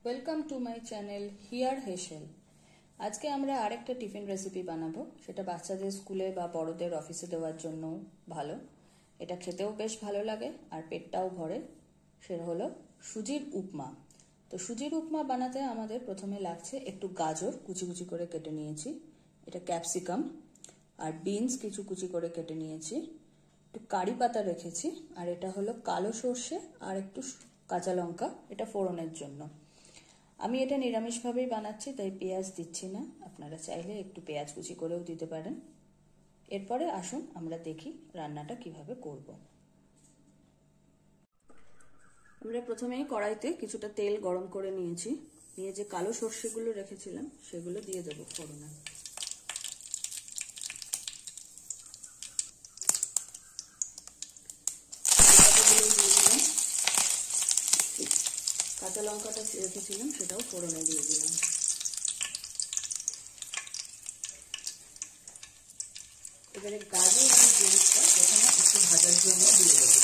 Welcome to my channel here হেসেল। আজকে আমরা আরেকটা টিফিন রেসিপি বানাবো, সেটা বাচ্চাদের স্কুলে বা বড়দের অফিসে দেওয়ার জন্য ভালো। এটা খেতেও বেশ ভালো লাগে আর পেটটাও ভরে। সেটা হলো সুজির উপমা। তো সুজির উপমা বানাতে আমাদের প্রথমে লাগছে একটু গাজর কুচি কুচি করে কেটে নিয়েছি, এটা ক্যাপসিকাম আর বিনস কিছু কুচি করে কেটে নিয়েছি, একটু কারি পাতা রেখেছি, আর এটা হলো কালো সর্ষে আর একটু কাঁচা লঙ্কা, এটা ফোড়নের জন্য। আমি এটা নিরামিষভাবেই বানাচ্ছি, তাই পেঁয়াজ দিচ্ছি না, আপনারা চাইলে একটু পেঁয়াজ কুচি করেও দিতে পারেন। এরপরে আসুন আমরা দেখি রান্নাটা কিভাবে করব। আমরা প্রথমেই কড়াইতে কিছুটা তেল গরম করে নিয়েছি, নিয়ে যে কালো সর্ষেগুলো রেখেছিলাম সেগুলো দিয়ে দেবো ফোড়নে। কাঁচা লঙ্কাটা রেখেছিলাম সেটাও ফোড়নে দিয়ে দিলাম। এবারে গাজর আর বিনসটা প্রথমে একটু ভাজার জন্য দিয়ে দেবো,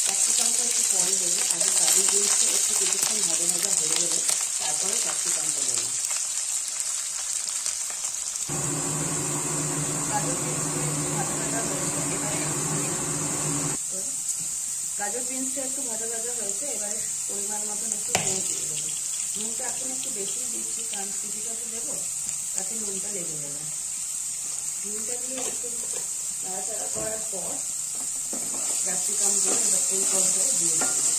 ক্যাপসিকামটা একটু পরে দেবো। আগে গাজর বিনসটা একটু কিছুক্ষণ ভাজা ভাজা হয়ে যাবে, তারপরে ক্যাপসিকামটা দেবো। গাজর বিনসটা একটু ভাজা ভাজা হয়েছে, এবারে পরিমাণ মতন একটু নুন দিয়ে দেবো। নুনটা এখন একটু বেশি দিচ্ছি, কারণ সুজিটাতে দেবো, তাতে নুনটা লেগে যাবে। নুনটা দিয়ে একটু নাড়াচাড়া করার পর ক্যাপসিকামগুলো এই পর্যায়ে দিয়ে দেবো।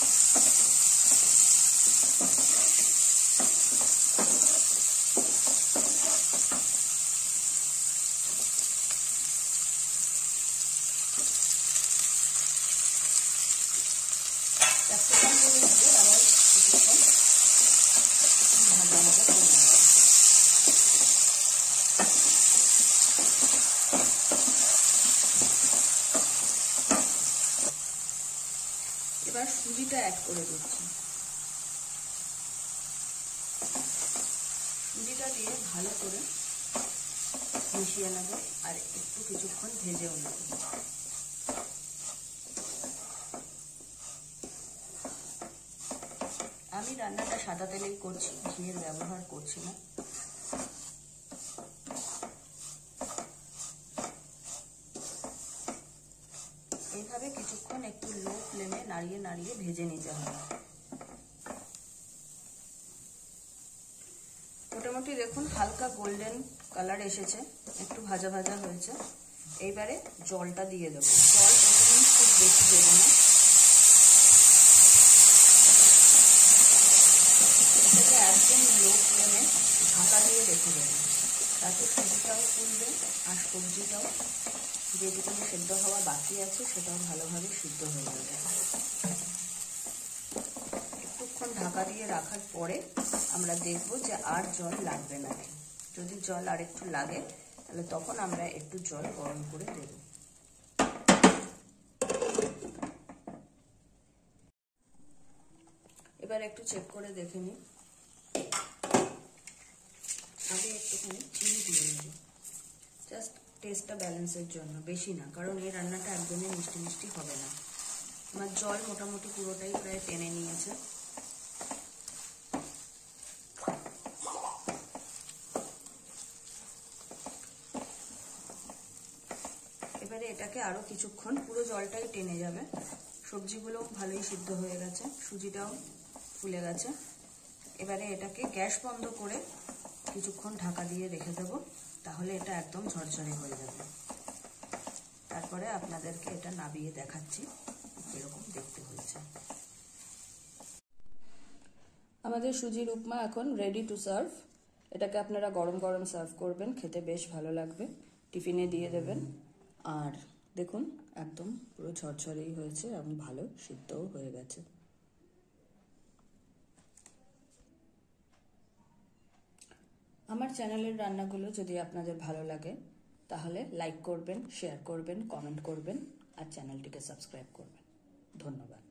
ক্যাপসিকামগুলো দিয়ে আবার কিছুক্ষণ ভাজা ভাজা করে নেব। এবার সুজিটা অ্যাড করে দিচ্ছি। সুজিটা দিয়ে ভালো করে মিশিয়ে নেব আর একটু কিছুক্ষণ ভেজেও নেব। আমি রান্নাটা সাদা তেলেই করছি, ঘিয়ের ব্যবহার করছি না। এইভাবে কিছুক্ষণ একটু লো ফ্লেমে নাড়িয়ে নাড়িয়ে ভেজে নিতে হবে। মোটামুটি দেখুন হালকা গোল্ডেন কালার এসেছে, একটু ভাজা ভাজা হয়েছে। এইবারে জলটা দিয়ে দেবো। জল প্রথমে খুব বেশি দেবো না, একদম লো ফ্লেমে ঢাকা দিয়ে রেখে দেবো, তাতে সুজিটাও ফুলবে আর সবজিটাও যেটুকুনি সেদ্ধ হওয়া বাকি আছে সেটাও ভালোভাবে সিদ্ধ হয়ে যাবে। একটুক্ষণ ঢাকা দিয়ে রাখার পরে আমরা দেখব যে আর জল লাগবে নাকি। যদি জল আর একটু লাগে তাহলে তখন আমরা একটু জল গরম করে দেব। এবার একটু চেক করে দেখে নিই। আগে একটুখানি চিনি দিয়ে নেব, জাস্ট টেস্টটা ব্যালেন্সের জন্য, বেশি না, কারণ এই রান্নাটা একদমই মিষ্টি মিষ্টি হবে না। আমার জল মোটামুটি পুরোটাই প্রায় টেনে নিয়েছে। এবারে এটাকে আরো কিছুক্ষণ, পুরো জলটাই টেনে যাবে, সবজিগুলোও ভালোই সিদ্ধ হয়ে গেছে, সুজিটাও ফুলে গেছে। এবারে এটাকে গ্যাস বন্ধ করে কিছুক্ষণ ঢাকা দিয়ে রেখে দেবো, তাহলে এটা একদম ঝরঝরে হয়ে যাবে। তারপরে আপনাদেরকে এটা নাবিয়ে দেখাচ্ছি এরকম দেখতে হয়েছে। আমাদের সুজির উপমা এখন রেডি টু সার্ভ। এটাকে আপনারা গরম গরম সার্ভ করবেন, খেতে বেশ ভালো লাগবে, টিফিনে দিয়ে দেবেন। আর দেখুন একদম পুরো ঝরঝরেই হয়েছে এবং ভালো সিদ্ধও হয়ে গেছে। আমার চ্যানেলের রান্নাগুলো যদি আপনাদের ভালো লাগে তাহলে লাইক করবেন, শেয়ার করবেন, কমেন্ট করবেন আর চ্যানেলটিকে সাবস্ক্রাইব করবেন। ধন্যবাদ।